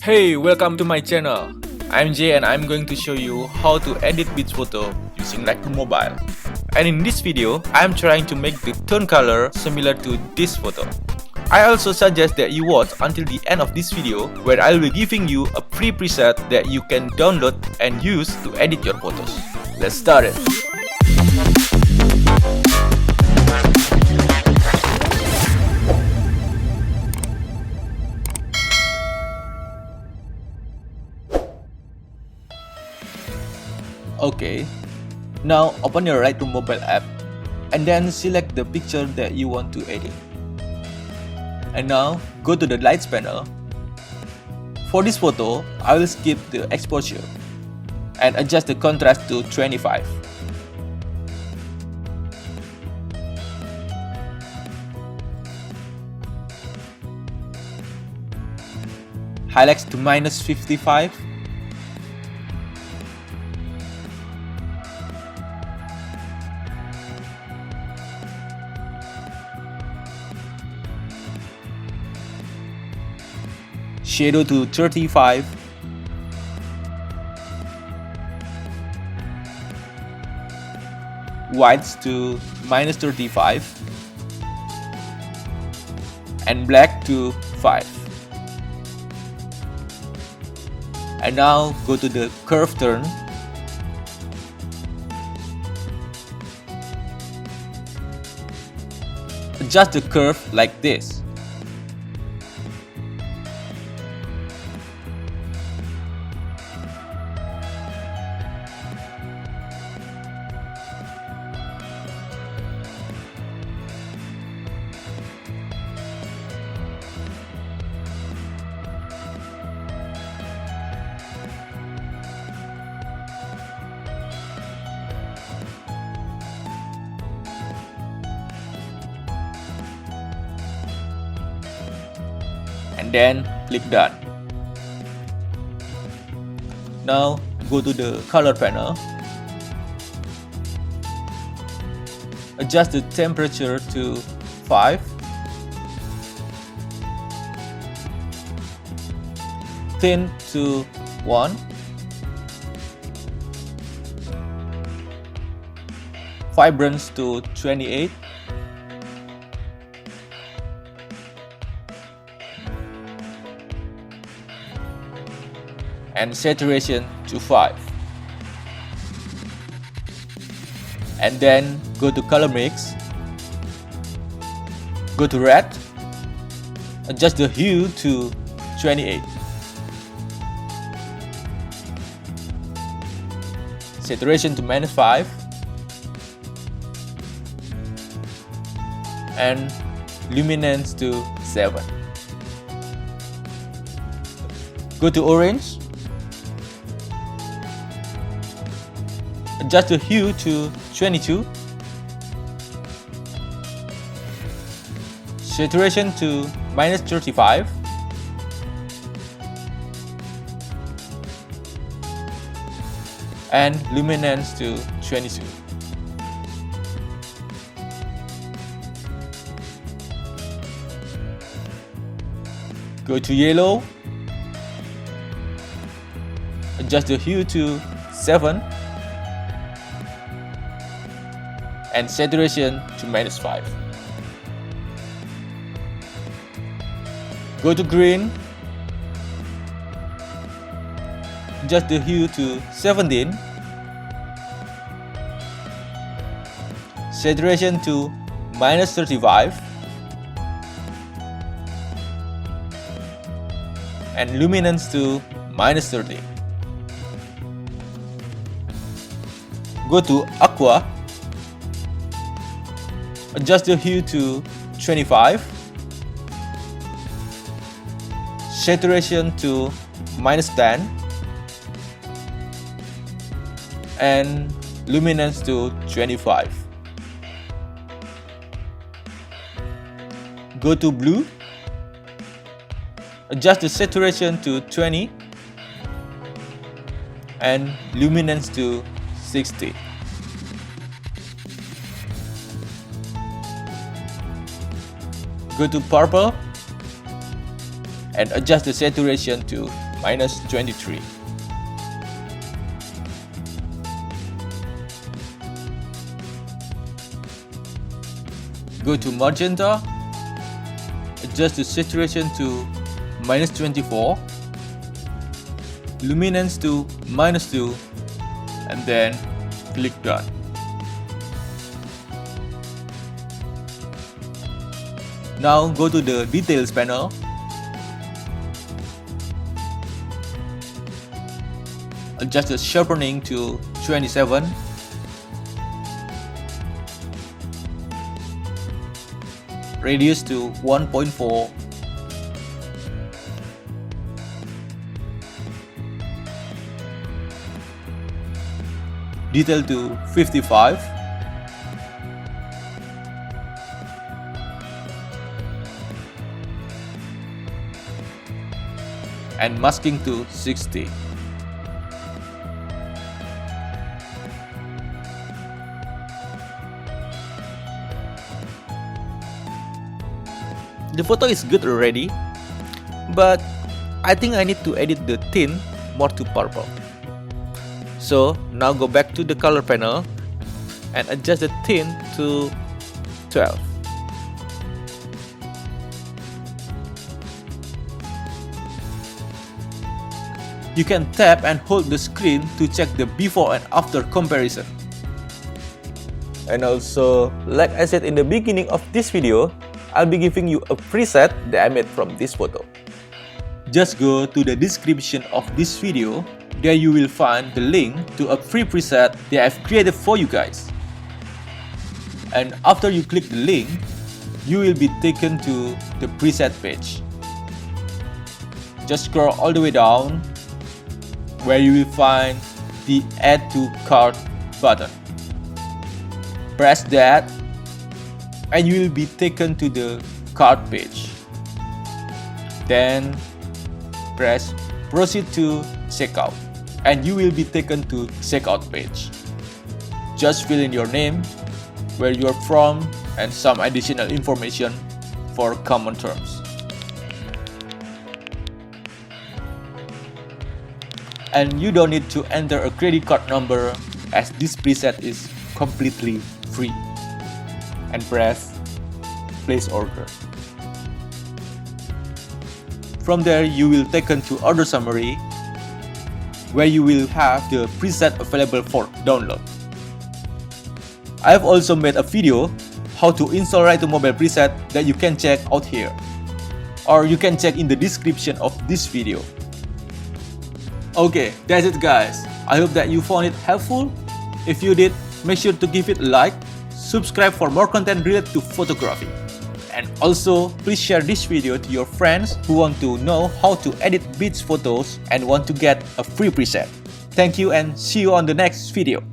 Hey, welcome to my channel. I'm Jay and I'm going to show you how to edit beach photo using Lightroom Mobile. And in this video, I'm trying to make the tone color similar to this photo. I also suggest that you watch until the end of this video where I'll be giving you a free preset that you can download and use to edit your photos. Let's start it. Okay, now open your Lightroom mobile app and then select the picture that you want to edit. And now go to the lights panel. For this photo, I will skip the exposure and adjust the contrast to 25. Highlights to -55. Shadow to 35. Whites to -35. And black to 5. And now go to the curve turn. Adjust the curve like this. And then click done. Now go to the color panel. Adjust the temperature to 5. Thin to 1. Vibrance to 28. And saturation to 5. And then go to color mix. Go to red. Adjust the hue to 28. Saturation to -5. And luminance to 7. Go to orange. Adjust the hue to 22. Saturation to -35. And luminance to 22. Go to yellow. Adjust the hue to 7. And saturation to -5. Go to green. Adjust the hue to 17. Saturation to -35. And luminance to -30. Go to aqua. Adjust the hue to 25. Saturation to -10. And luminance to 25. Go to blue. Adjust the saturation to 20. And luminance to 60. Go to purple and adjust the saturation to -23. Go to magenta, adjust the saturation to -24, luminance to -2, and then click done. Now go to the details panel. Adjust the sharpening to 27. Radius to 1.4. Detail to 55. And masking to 60. The photo is good already, but I think I need to edit the tint more to purple. So now go back to the color panel and adjust the tint to 12. You can tap and hold the screen to check the before and after comparison. And also, like I said in the beginning of this video, I'll be giving you a preset that I made from this photo. Just go to the description of this video, there you will find the link to a free preset that I've created for you guys. And after you click the link, you will be taken to the preset page. Just scroll all the way down, where you will find the Add to Cart button. Press that, and you will be taken to the cart page. Then press Proceed to Checkout, and you will be taken to Checkout page. Just fill in your name, where you are from, and some additional information for common terms. And you don't need to enter a credit card number, as this preset is completely free. And press Place Order. From there, you will taken to Order Summary, where you will have the preset available for download. I have also made a video how to install Right to Mobile preset that you can check out here, or you can check in the description of this video. Okay, that's it guys. I hope that you found it helpful. If you did, make sure to give it a like, subscribe for more content related to photography. And also, please share this video to your friends who want to know how to edit beach photos and want to get a free preset. Thank you and see you on the next video.